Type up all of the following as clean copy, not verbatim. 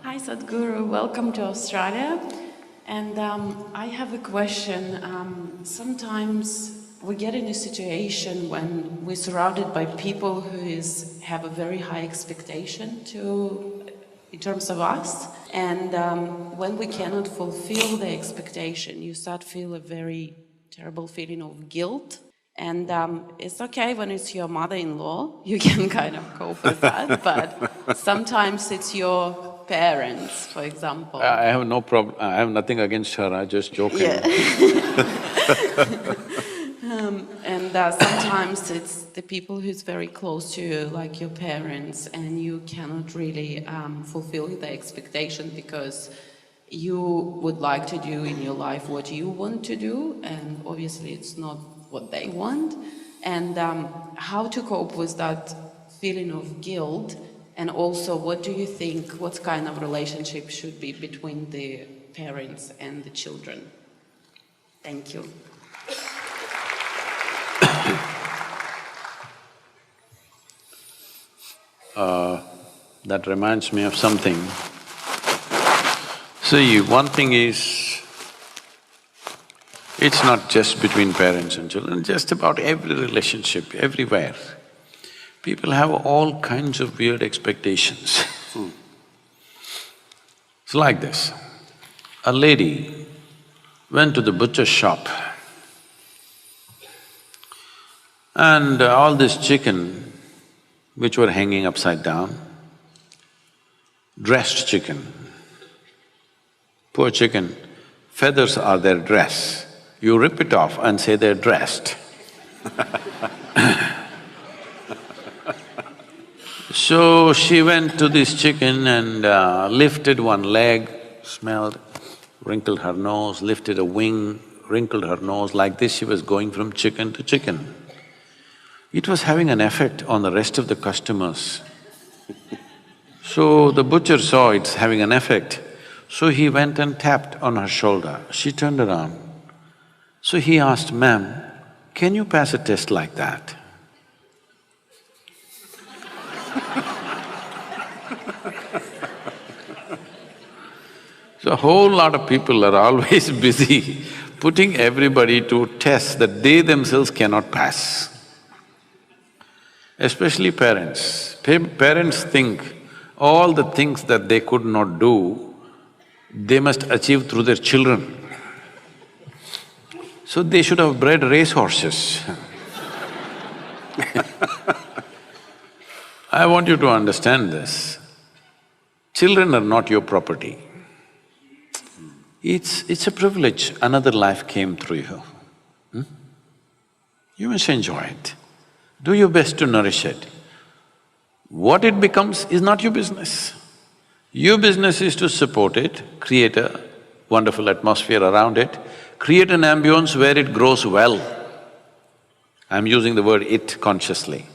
Hi Sadhguru, welcome to Australia. And I have a question. Sometimes we get in a situation when we're surrounded by people who have a very high expectation in terms of us. And when we cannot fulfill the expectation, you start to feel a very terrible feeling of guilt. And it's okay when it's your mother-in-law, you can kind of cope with that, but sometimes it's your parents, for example. I have no problem, I have nothing against her, I just joking. Yeah. And sometimes it's the people who's very close to you, like your parents, and you cannot really fulfill the expectation because you would like to do in your life what you want to do, and obviously it's not what they want. And how to cope with that feeling of guilt, and also what do you think, what kind of relationship should be between the parents and the children? Thank you. That reminds me of something. See, one thing is, it's not just between parents and children, just about every relationship, everywhere. People have all kinds of weird expectations. It's like this. A lady went to the butcher's shop and all this chicken which were hanging upside down, dressed chicken. Poor chicken, feathers are their dress. You rip it off and say they're dressed. So she went to this chicken and lifted one leg, smelled, wrinkled her nose, lifted a wing, wrinkled her nose, like this she was going from chicken to chicken. It was having an effect on the rest of the customers. So the butcher saw it's having an effect, so he went and tapped on her shoulder. She turned around. So he asked, "Ma'am, can you pass a test like that?" So a whole lot of people are always busy putting everybody to tests that they themselves cannot pass. Especially parents. Parents think all the things that they could not do, they must achieve through their children. So they should have bred racehorses. I want you to understand this. Children are not your property. It's a privilege, another life came through you. You must enjoy it. Do your best to nourish it. What it becomes is not your business. Your business is to support it, create a wonderful atmosphere around it, create an ambience where it grows well. I'm using the word "it" consciously.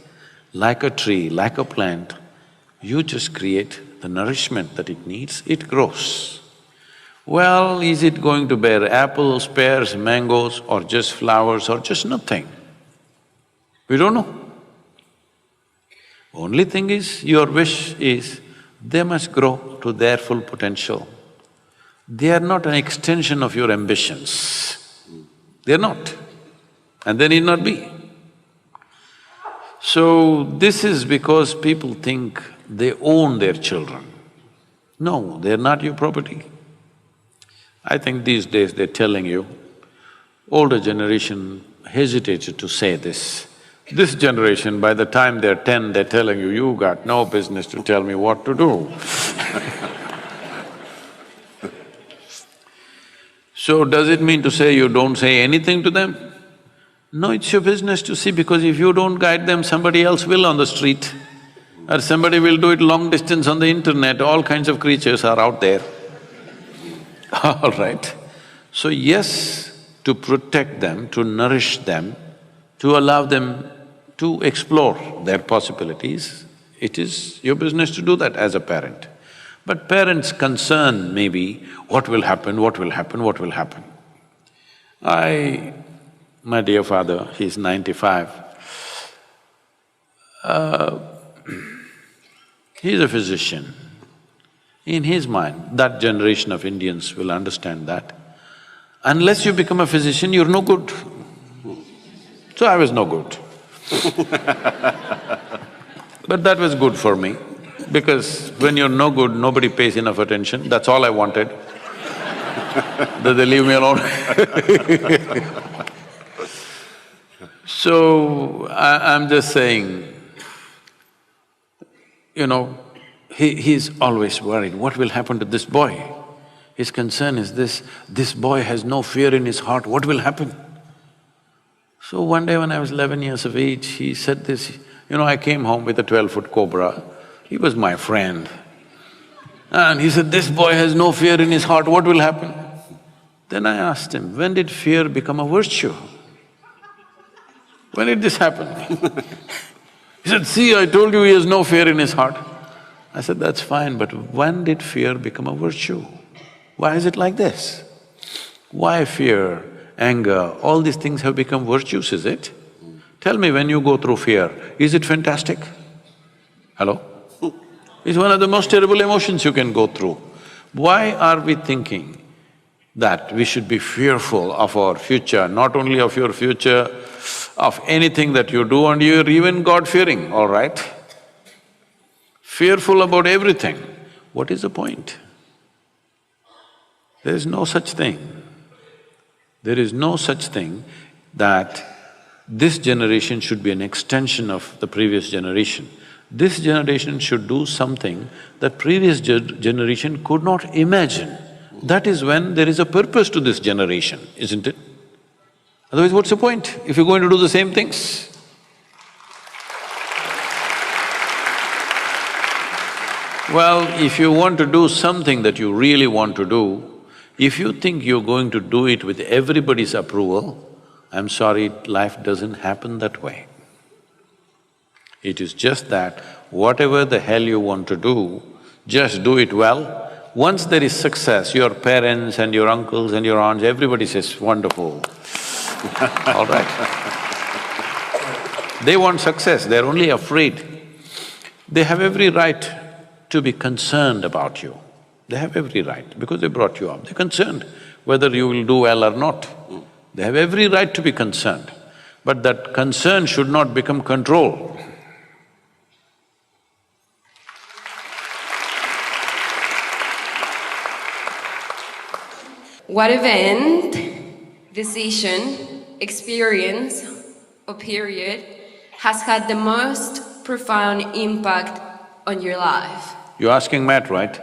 Like a tree, like a plant, you just create the nourishment that it needs, it grows. Well, is it going to bear apples, pears, mangoes, or just flowers, or just nothing? We don't know. Only thing is, your wish is, they must grow to their full potential. They are not an extension of your ambitions. They're not, and they need not be. So, this is because people think they own their children. No, they're not your property. I think these days they're telling you, older generation hesitated to say this. This generation, by the time they're 10, they're telling you, "You got no business to tell me what to do." So does it mean to say you don't say anything to them? No, it's your business to see, because if you don't guide them, somebody else will on the street, or somebody will do it long distance on the internet, all kinds of creatures are out there. All right. So yes, to protect them, to nourish them, to allow them to explore their possibilities, it is your business to do that as a parent. But parents' concern may be, what will happen, what will happen, what will happen? My dear father, he's 95, he's a physician. In his mind, that generation of Indians will understand that. Unless you become a physician, you're no good. So I was no good. But that was good for me, because when you're no good, nobody pays enough attention, that's all I wanted. That they leave me alone. So, I'm just saying, you know, he's always worried, what will happen to this boy? His concern is this boy has no fear in his heart, what will happen? So one day when I was 11 years of age, he said this, you know, I came home with a 12-foot cobra, he was my friend. And he said, this boy has no fear in his heart, what will happen? Then I asked him, when did fear become a virtue? When did this happen? He said, see, I told you he has no fear in his heart. I said, that's fine, but when did fear become a virtue? Why is it like this? Why fear, anger, all these things have become virtues, is it? Tell me, when you go through fear, is it fantastic? Hello? It's one of the most terrible emotions you can go through. Why are we thinking that we should be fearful of our future, not only of your future, of anything that you do, and you're even God-fearing, all right? Fearful about everything. What is the point? There is no such thing. There is no such thing that this generation should be an extension of the previous generation. This generation should do something that previous generation could not imagine. That is when there is a purpose to this generation, isn't it? Otherwise, what's the point if you're going to do the same things? Well, if you want to do something that you really want to do, if you think you're going to do it with everybody's approval, I'm sorry, life doesn't happen that way. It is just that whatever the hell you want to do, just do it well. Once there is success, your parents and your uncles and your aunts, everybody says, wonderful. All right. They want success, they're only afraid. They have every right to be concerned about you. They have every right, because they brought you up, they're concerned whether you will do well or not. They have every right to be concerned, but that concern should not become control. What event, decision, experience, or period has had the most profound impact on your life? You're asking Matt, right?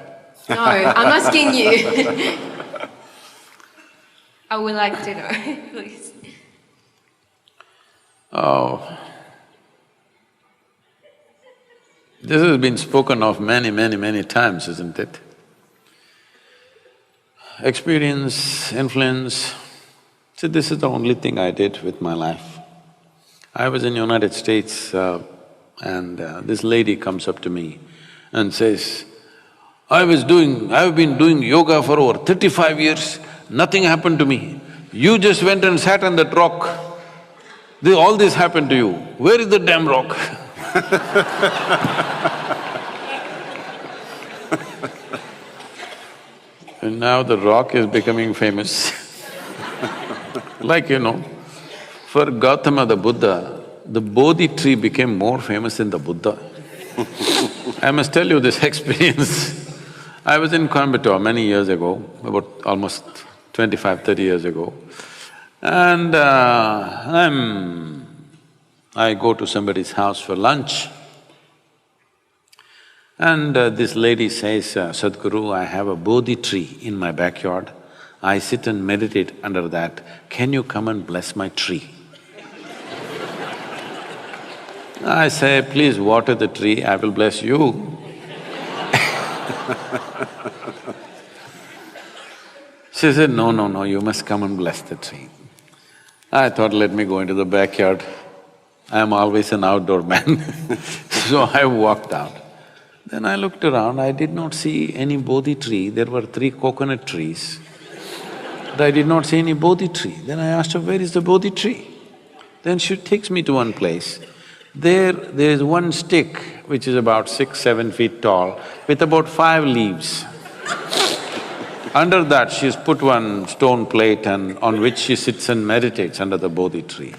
No, I'm asking you. I would like to know, please. Oh, this has been spoken of many times, isn't it? Experience, influence, see, this is the only thing I did with my life. I was in United States and this lady comes up to me and says, I've been doing yoga for over 35 years, nothing happened to me. You just went and sat on that rock. All this happened to you. Where is the damn rock? And now the rock is becoming famous. Like, you know, for Gautama the Buddha, the Bodhi tree became more famous than the Buddha. I must tell you this experience. I was in Coimbatore many years ago, about almost 25–30 years ago, and I go to somebody's house for lunch. And this lady says, Sadhguru, I have a Bodhi tree in my backyard. I sit and meditate under that. Can you come and bless my tree? I say, please water the tree, I will bless you. She said, no, you must come and bless the tree. I thought, let me go into the backyard. I am always an outdoor man. So I walked out. Then I looked around, I did not see any Bodhi tree, there were 3 coconut trees. But I did not see any Bodhi tree. Then I asked her, where is the Bodhi tree? Then she takes me to one place. There is one stick which is about 6–7 feet tall with about 5 leaves. Under that, she's put one stone plate and on which she sits and meditates under the Bodhi tree.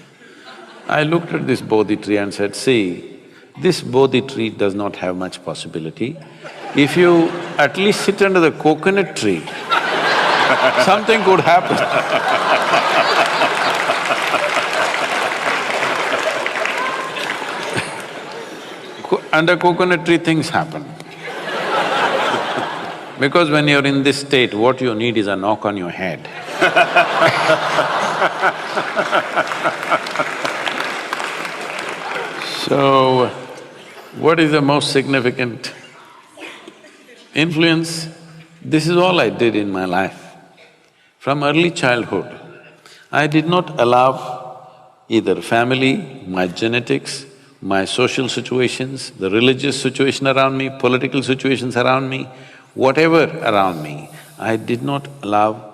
I looked at this Bodhi tree and said, see, this Bodhi tree does not have much possibility. If you at least sit under the coconut tree, something could happen. Under coconut tree, things happen. Because when you're in this state, what you need is a knock on your head. So, what is the most significant influence? This is all I did in my life. From early childhood, I did not allow either family, my genetics, my social situations, the religious situation around me, political situations around me, whatever around me, I did not allow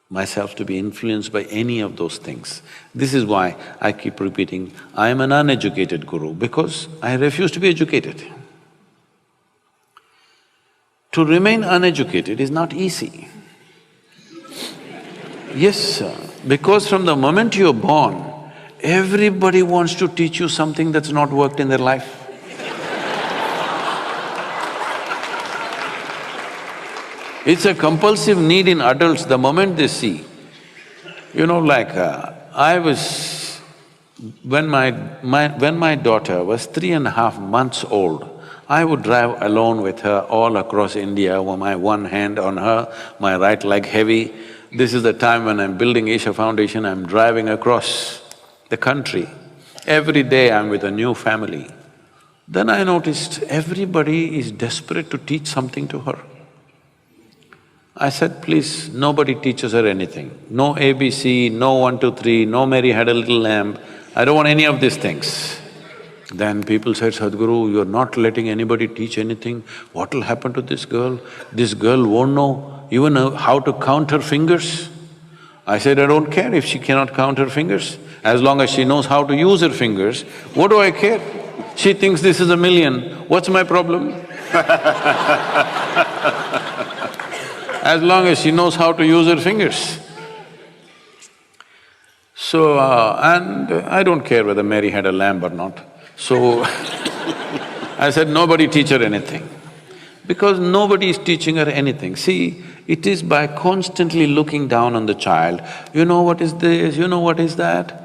myself to be influenced by any of those things. This is why I keep repeating, I am an uneducated guru, because I refuse to be educated. To remain uneducated is not easy. Yes, sir, because from the moment you're born, everybody wants to teach you something that's not worked in their life. It's a compulsive need in adults the moment they see. You know, like, when my daughter was 3.5 months old, I would drive alone with her all across India, with my one hand on her, my right leg heavy. This is the time when I'm building Isha Foundation, I'm driving across the country. Every day I'm with a new family. Then I noticed everybody is desperate to teach something to her. I said, please, nobody teaches her anything. No ABC, no 1, 2, 3, no Mary had a little lamb. I don't want any of these things. Then people said, Sadhguru, you're not letting anybody teach anything. What will happen to this girl? This girl won't know even how to count her fingers. I said, I don't care if she cannot count her fingers. As long as she knows how to use her fingers, what do I care? She thinks this is 1,000,000, what's my problem? As long as she knows how to use her fingers. So, and I don't care whether Mary had a lamb or not. So, I said, nobody teach her anything. Because nobody is teaching her anything. See, it is by constantly looking down on the child, you know what is this, you know what is that,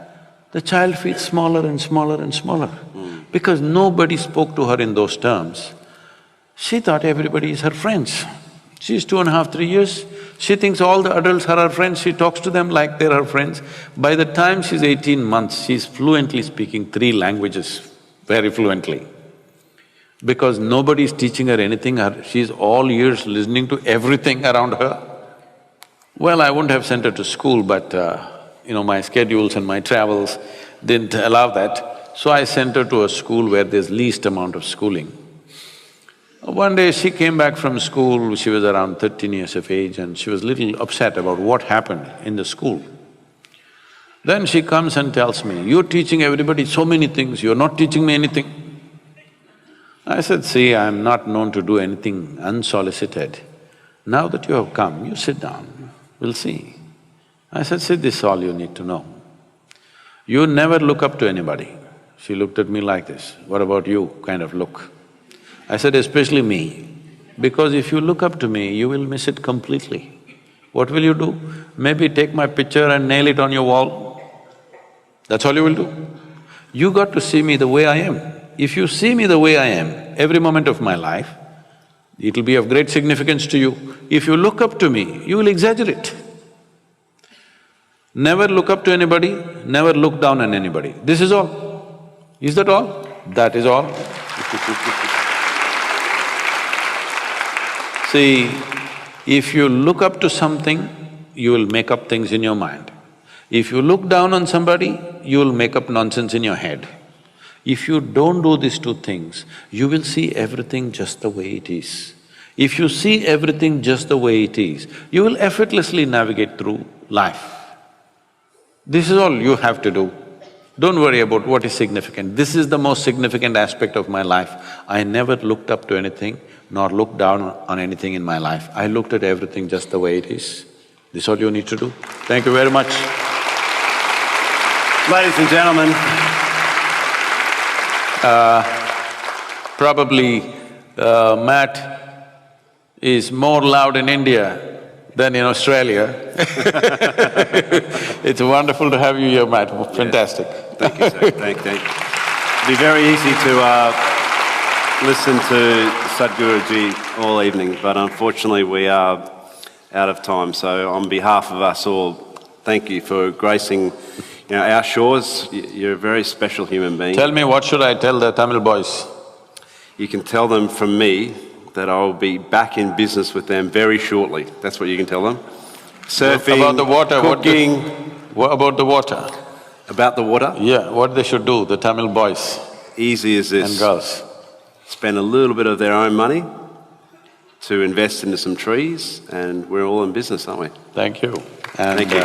the child feels smaller and smaller and smaller. Because nobody spoke to her in those terms. She thought everybody is her friends. She's 2.5, 3 years, she thinks all the adults are her friends, she talks to them like they're her friends. By the time she's 18 months, she's fluently speaking 3 languages, very fluently. Because nobody's teaching her anything, she's all ears listening to everything around her. Well, I wouldn't have sent her to school, but my schedules and my travels didn't allow that. So I sent her to a school where there's least amount of schooling. One day she came back from school, she was around 13 years of age and she was little upset about what happened in the school. Then she comes and tells me, you're teaching everybody so many things, you're not teaching me anything. I said, see, I'm not known to do anything unsolicited. Now that you have come, you sit down, we'll see. I said, see, this is all you need to know. You never look up to anybody. She looked at me like this, what about you, kind of look. I said, especially me, because if you look up to me, you will miss it completely. What will you do? Maybe take my picture and nail it on your wall. That's all you will do. You got to see me the way I am. If you see me the way I am, every moment of my life, it'll be of great significance to you. If you look up to me, you will exaggerate. Never look up to anybody, never look down on anybody. This is all. Is that all? That is all. See, if you look up to something, you will make up things in your mind. If you look down on somebody, you will make up nonsense in your head. If you don't do these 2 things, you will see everything just the way it is. If you see everything just the way it is, you will effortlessly navigate through life. This is all you have to do. Don't worry about what is significant. This is the most significant aspect of my life. I never looked up to anything. nor look down on anything in my life. I looked at everything just the way it is. This is all you need to do. Thank you very much. Ladies and gentlemen, Probably Matt is more loud in India than in Australia. It's wonderful to have you here, Matt. Fantastic. thank you, sir. Thank you. It'd be very easy to listen to Sadhguruji all evening, but unfortunately we are out of time. So on behalf of us all, thank you for gracing our shores. You're a very special human being. Tell me, what should I tell the Tamil boys? You can tell them from me that I will be back in business with them very shortly. That's what you can tell them. Surfing, about the water, cooking. What about the water? About the water? Yeah, what they should do, the Tamil boys Easy as this. and girls. Spend a little bit of their own money to invest into some trees, and we're all in business, aren't we? Thank you. And Thank you.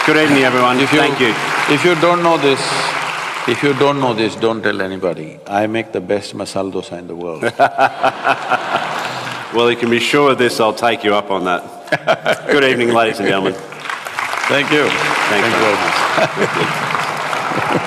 Good evening, everyone. Thank you. If you don't know this, don't tell anybody. I make the best masala dosa in the world. Well, you can be sure of this, I'll take you up on that. Good evening, ladies and gentlemen. Thank you. Thank you very much.